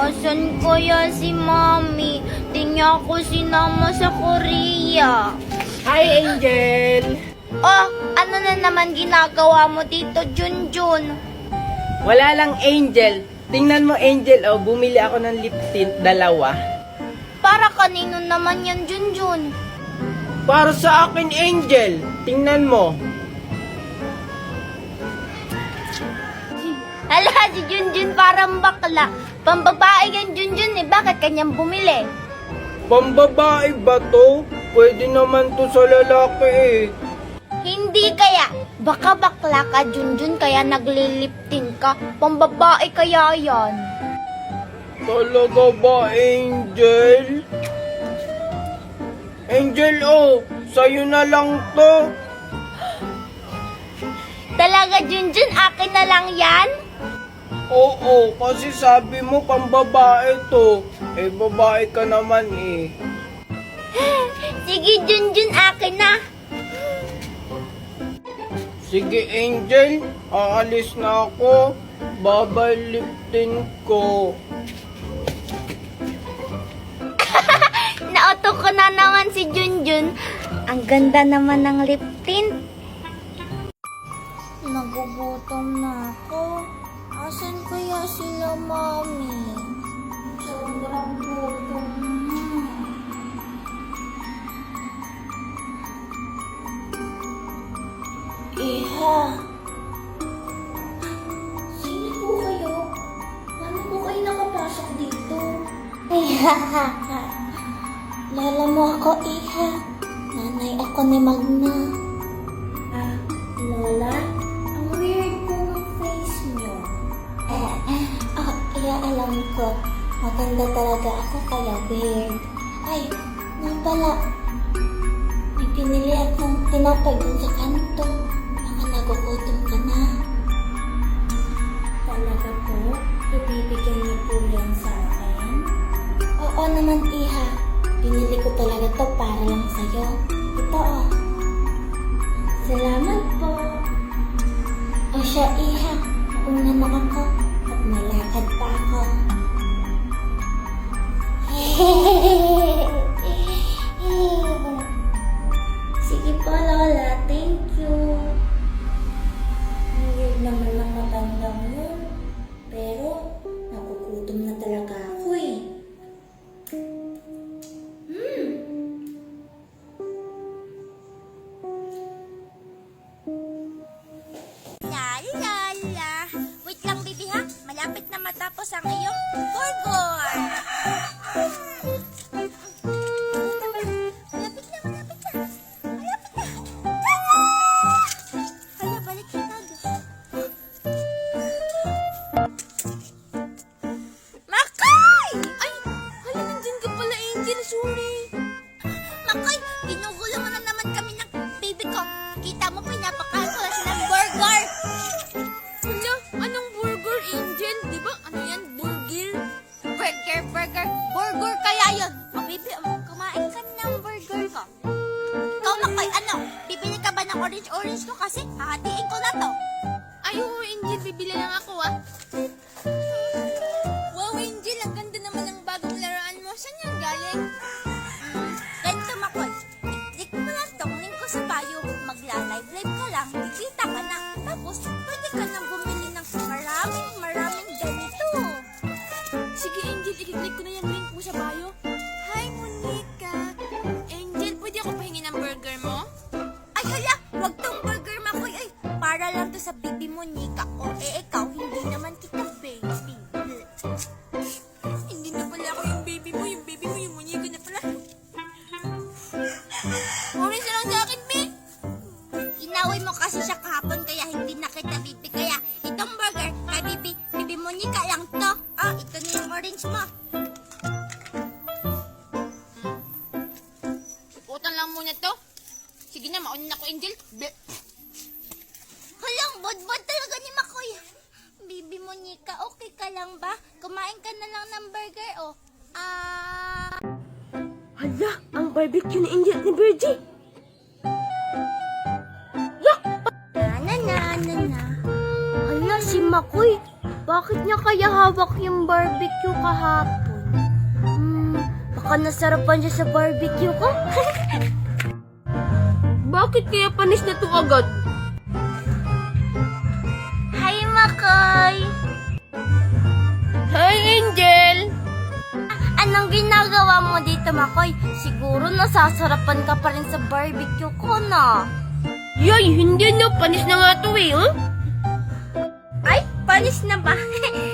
Asan kaya si Mami? Di niya ako sinama sa Korea. Hi, Angel! Oh, ano na naman ginagawa mo dito, Junjun? Wala lang, Angel. Tingnan mo, Angel, oh, bumili ako ng lip tint, 2. Para kanino naman yan, Junjun? Para sa akin, Angel. Tingnan mo. Hala, si Junjun parang bakla. Pambabae yan, Junjun eh. Bakit kanyang bumili? Pambabae ba to? Pwede naman to sa lalaki eh. Hindi kaya. Baka bakla ka, Junjun, kaya nagliliptin ka. Pambabae kaya yan. Talaga ba, Angel? Angel, oh, sa'yo na lang to. Talaga, Junjun, akin na lang yan? Oo, kasi sabi mo pambabae to. Eh, babae ka naman eh. Sige, Junjun, akin na. Sige, Angel, aalis na ako. Babaliptin ko. Naoto ko na naman si Junjun. Ang ganda naman ng lip tint. Nagugutom na ako. Asan kaya sila, Mami? Sobrang gutom na. Iha. Sino po kayo? Paano po kayo nakapasok dito? Iha. Lola mo ako, Iha. Nanay ako ni Magna. Lola? Ang weird po ng face niyo. Iya, alam ko. Maganda talaga ako kaya weird. Ay, nga pala. May pinili akong tinapay dun sa kanto. Baka nagugutom ka na. Talaga po? Ibibigay niyo po yan sa akin? Oo naman, Iha. Pinili ko talaga to para lang sa'yo. Ito, oh. Salamat po. O siya, Iha. Una na ako at malakad pa ako. Sige po, Lola. Thank you. Ang weird naman ng matandang yun. Pero, nagugutom na talaga ako eh. La. Wait lang, baby, ha? Malapit na matapos ang iyong burger. Malapit na. Hala, balik na. Makay! Ay, hala, nandyan ka pala, Angel. Sorry. Makay, ginugulo mo na naman kami ng baby ko. Kita mo, pinapakain ko na silang burger. Hala, anong burger, Angel? Di ba? Ano yan? Burger? Burger. Burger kaya yun. O, baby, kumain ka ng burger ko. Ikaw, Makoy, ano? Bibili ka ba ng orange ko kasi hahatiin ko na to. Ay, oo, Angel. Bibili lang ako, ah. Wow, Angel. Ang ganda naman ng bagong laruan mo. Saan yan galing? Ganito, Makoy. I-click mo lang tong link ko sa bio. Magla-live ka lang. Kikita ka na. Tapos, pwede ka nang bumili ng maraming ganito. Sige, Angel. I-click ko na yung link mo sa bio. Hi, Monica. Angel, pwede ako pahingi ng burger mo? Ay, hala! Wag tong burger, Makoy. Ay, para lang to sa baby mo, Nika. O, ikaw, hindi naman kita baby. Hindi na pala ako yung baby mo. Yung baby mo, yung muñeca na pala. Orange na lang sa akin, Be. Inaway mo kasi siya kahapon kaya hindi na kita bibi. Kaya itong burger kay bibi mo Nika lang to. Oh, ito na yung orange mo. Utang lang muna to. Sige na, mauna na ako, Angel. Halang, bod-bod talaga ni Makoy. Bibi mo Nika, okay ka lang ba? Kumain ka na lang ng burger, oh. Hala, ang barbecue ni Angel at ni Virgie. Na. Hala, si Makoy. Bakit niya kaya hawak yung barbecue kahapon? Baka nasarapan siya sa barbecue ko? Bakit kaya panis na to agad? Hi, Makoy! Hi, Angel! Anong ginagawa mo dito, Makoy? Siguro nasasarapan ka pa rin sa barbecue ko, na. Yay, hindi na. Panis na nga to eh, huh? Ay, panis na ba?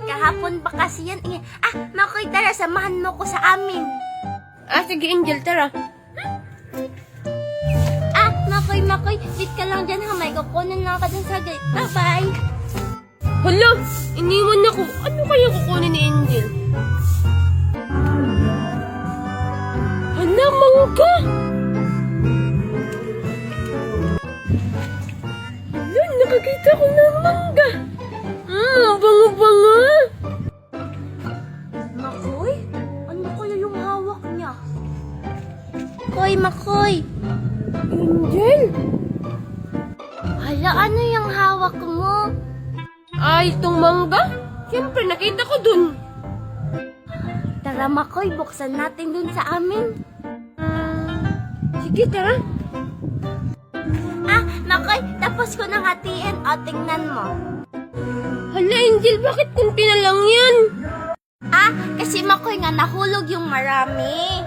Kahapon pa kasi yan eh. Makoy, tara, samahan mo ko sa amin. Sige, Angel, tara. Makoy, sit ka lang dyan ha. May kukunin lang ka dyan sa gate. Bye-bye. Hala, iniwan ako. Ano kaya kukunin ni Angel? Hala, mangga! Hala, nakakita ko ng mangga. Bango-bango. Makoy? Ano kaya yung hawak niya? Makoy! Angel? Hala, ano yung hawak mo? Ay, itong mangga? Siyempre, nakita ko dun. Tara, Makoy, buksan natin dun sa amin. Sige, tara. Makoy, tapos ko nang hatiin. O, tingnan mo. Hala, Angel, bakit kunti na lang yan? Kasi Makoy nga nahulog yung marami.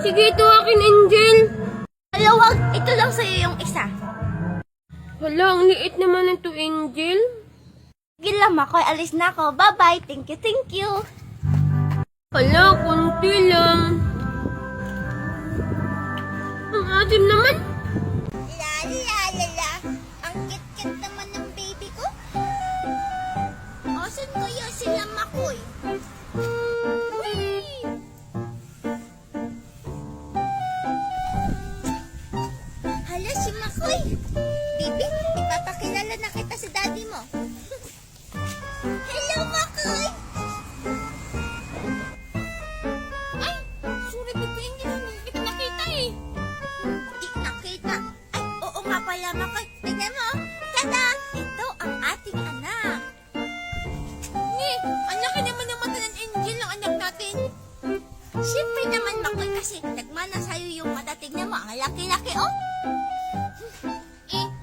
Sige, ito akin, Angel. Hala, wag. Ito lang sa'yo yung isa. Hala, ang liit naman ito, Angel. Sige lang, Makoy. Alis na ako. Bye-bye. Thank you. Hala, kunti lang. Ang asim naman. La. Ang kit-kit naman ng baby ko. Asan kaya sila, Makoy? Hala, si Makoy. Baby, ipapakilala na kita sa daddy mo. Hello, Makoy. Ay, sorry, Baby Angel. Hindi kita nakita eh. Di nakita. Ay, oo nga pala, Makoy. Tingnan mo. Tada! Ito ang ating anak. Ang laki naman ng mata ng Angel, ang anak natin. Siyempre naman, Makoy, kasi nagmana sa'yo yung mata. Tignan mo, ang laki-laki, oh.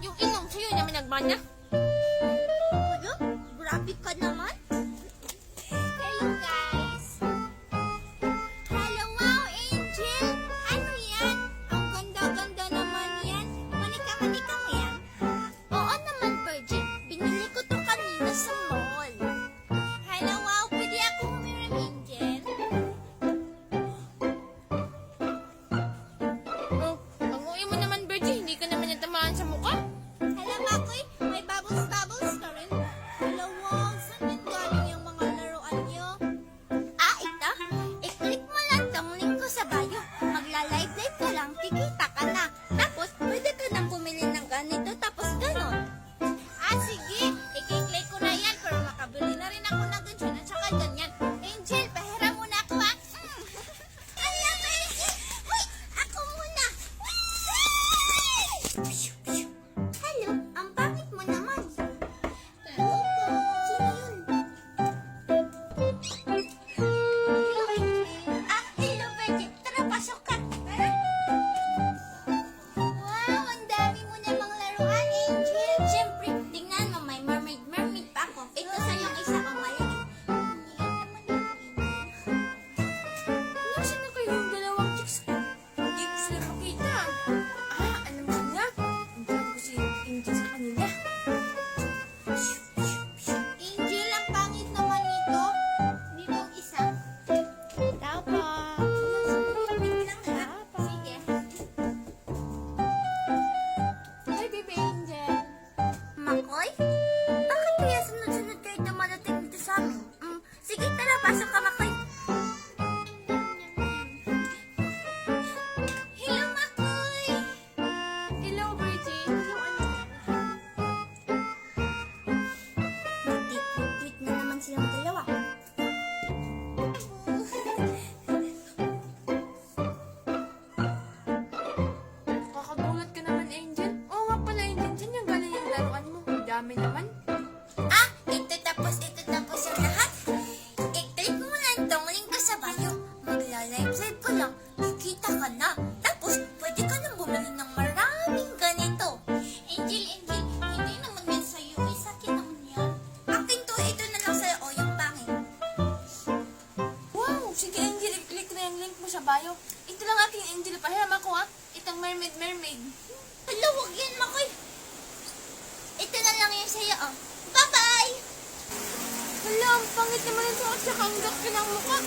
Yung ilong sa'yo naman nagmana. Ano? Grabe ka naman. Hello, guys. Hello, wow, Angel. Ano yan? Ang ganda-ganda naman yan. Manika mo yan? Oo naman, Virgin. Binili ko to kanina sa mall. Hello, wow. Pwede ako humiram, Angel? Ang uwi mo naman, Virgie. Hindi ka naman natamaan sa mukha. Hello, Makoy. May bubbles ka rin. Hello, wow. Saan din galing yung mga laruan niyo? Ito. I-click mo lang tong link ko sa bio. Magla-live ka lang, kikita ka na. Tapos, pwede ka nang bumili ng ganito, tapos ganon. Sige. I-click ko na yan, pero makabili na rin ako na ganyan at saka ganyan. Angel, pahiram muna ako, ha? Hala, Angel. Hoy, ako muna. Hello, ang bakit mo naman? Hello po. Sino yun? Hello, Virgin. Tara, pasok ka. Tara. Wow, ang dami mo namang laruan, Angel. Siyempre, tingnan mo, may mermaid pa ako. Ito sa yung isa kong maliit. Nasaan na kayo yung dalawang chicks ko? Hindi ko sila makita. Alam mo na. Andiyan ko si Angel sa kanila. Angel, ang pangit naman nito. Dito ang isa. Tao po. Wait lang, ha? Sige. Hi, Baby Angel. Makoy? Bakit kaya sunod-sunod kayo dumadating dito sa amin? Sige, tara, pasok ka, Makoy. Hello, Makoy! Hello, Virgie. Hello, anak. Nag-tweet na naman silang dalawa. Kakagulat ka naman, Angel. Oo nga pala, Angel. Saan yung galing yung laruan mo? Ang dami naman. Ito tapos ito. kikita ka na. Tapos, pwede ka nang bumili ng maraming ganito. Angel, hindi naman yan sa'yo. Eh, sa'kin naman yan. Akin to, ito na lang sa'yo. O, yung pangit. Wow! Sige, Angel, i-click na yung link mo sa bio. Ito lang aking Angel. Pahiram ako, ha? Itang mermaid. Hala, huwag yan, Makoy. Ito na lang yan sa'yo, oh. Bye-bye! Hala, ang pangit naman ito at saka ang laki ng mukha.